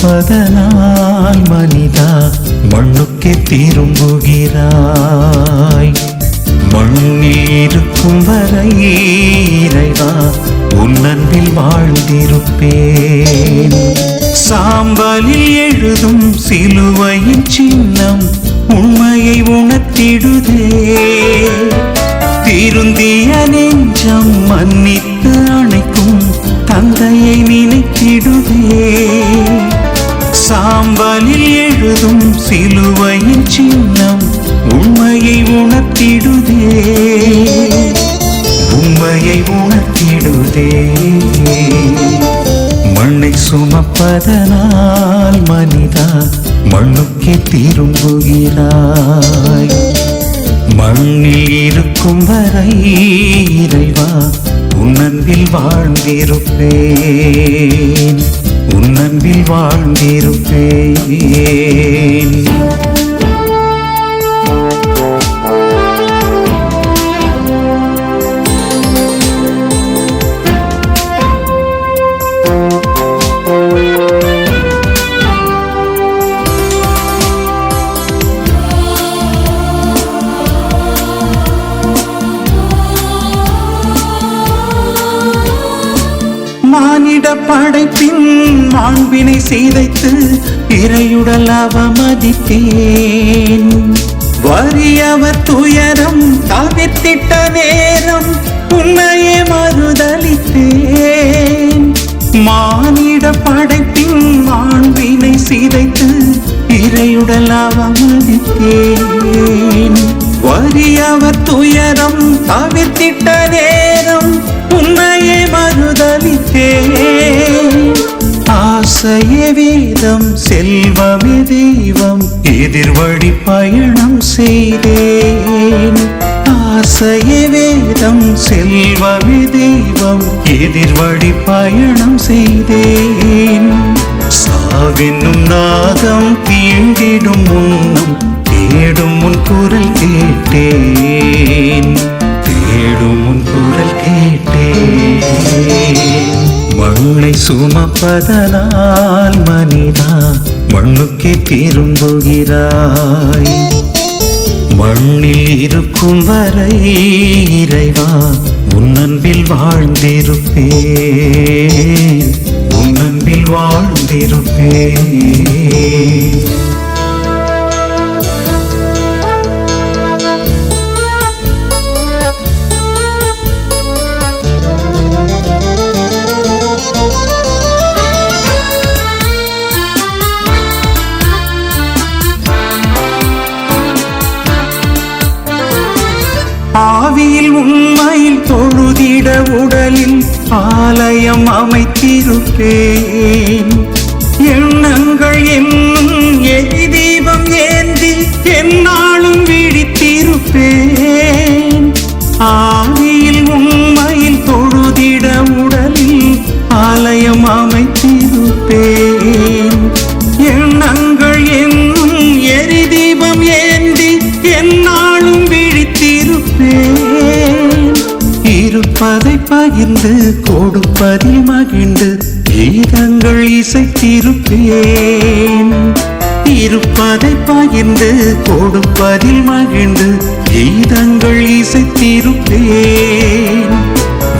சுமப்பதனால் மனிதா மண்ணுக்கே திரும்புகிறாய். மண்ணில் இருக்கும் வரை இறைவா உன் அன்பில் வாழ்ந்திருப்பேன். சாம்பலில் எழுதும் சிலுவையின் சின்னம் உண்மையை உணர்த்திடுதே. திருந்திய நெஞ்சம் மன்னித்து அணைக்கும் தந்தையை நினைத்திடுதே. சாம்பலில் எழுதும் சிலுவையின் சின்னம் உண்மையை உணர்த்திடுதே. உண்மையை உணர்த்திடுதே. மண்ணை சுமப்பதனால் மனிதா மண்ணுக்கே திரும்புகிறாய். மண்ணில் இருக்கும் வரை இறைவா உன் அன்பில் வாழ்ந்திருப்பேன். உன் அன்பில் வாழ்ந்திருப்பேன். மானிட படைப்பின் மாண்பினை சிதைத்து இறையுடல் அவமதித்தேன். வறியவர் துயரம் தவிர்த்திட்ட நேரம் உன்னையே மறுதலித்தேன். மானிட படைப்பின் மாண்பினை சிதைத்து இறையுடல் அவமதித்தேன். வறியவர் துயரம் தவிர்த்திட்ட நேரம் உன்னையே மறுதலித்தேன். ஆசையே வேதம் செல்வமே தெய்வம் எதிர்வழி பயணம் செய்தேன். ஆசையே வேதம் செல்வமே தெய்வம் எதிர்வழி பயணம் செய்தேன். சாவென்னும் நாதம் தீண்டிடும் முன்னம் தேடும் உன் குரல் கேட்டேன். தேடும் உன் குரல் கேட்டேன். மண்ணை சுமப்பதனால் மனிதா மண்ணுக்கே திரும்புகிறாய். மண்ணில் இருக்கும் வரை இறைவா உன் அன்பில் வாழ்ந்திருப்பேன். உன் அன்பில் வாழ்ந்திருப்பேன். ஆவியில் உண்மையில் தொழுதிட உடலில் ஆலயம் அமைத்திருப்பேன். எண்ணங்கள் என்னும் எரிதீபம் ஏந்தி எந்நாளும் விழித்திருப்பேன். ஆவியில் உண்மையில் தொழுதிட உடலில் ஆலயம் அமைத்திருப்பேன். எண்ணங்கள் என்னும் எரிதீபம் ஏந்தி எந்நாளும் இருப்பதை பகிர்ந்து கொடுப்பதில் மகிழ்ந்து கீதங்கள் இசைத்திருப்பேன். இருப்பதை பகிர்ந்து கொடுப்பதில் மகிழ்ந்து கீதங்கள் இசைத்திருப்பேன்.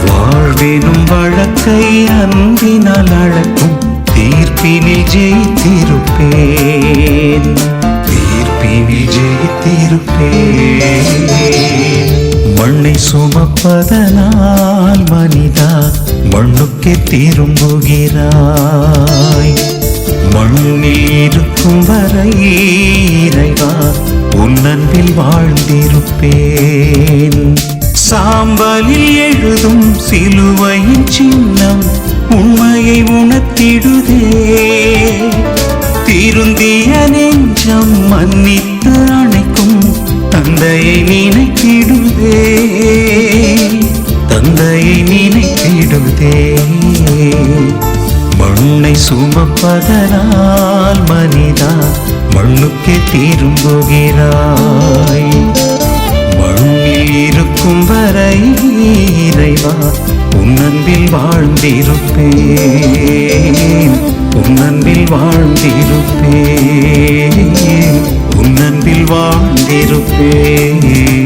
வாழ்வேனும் வழக்கை அன்பினால் அழக்கும் தீர்ப்பினில் ஜெயித்திருப்பேன். தீர்ப்பினில் ஜெயித்திருப்பேன். மண்ணை சுமப்பதனால் மனிதா மண்ணுக்கே திரும்புகிறாய். மண்ணில் இருக்கும் வரை இறைவா உன் அன்பில் வாழ்ந்திருப்பேன். சாம்பலில் எழுதும் சிலுவையின் சின்னம் உண்மையை உணர்த்திடுதே. திருந்திய நெஞ்சம் மன்னித்து அணைக்கும் தந்தையை நினைத்திடுதே. தந்தையை நினைத்திடுதே. மண்ணை சுமப்பதனால் மனிதா மண்ணுக்கே திரும்புகிறாய். மண்ணில் இருக்கும் வரை இறைவா உன் அன்பில் வாழ்ந்திருப்பேன். உன் அன்பில் வாழ்ந்திருப்பேன், உன் அன்பில் வாழ்ந்திருப்பேன்.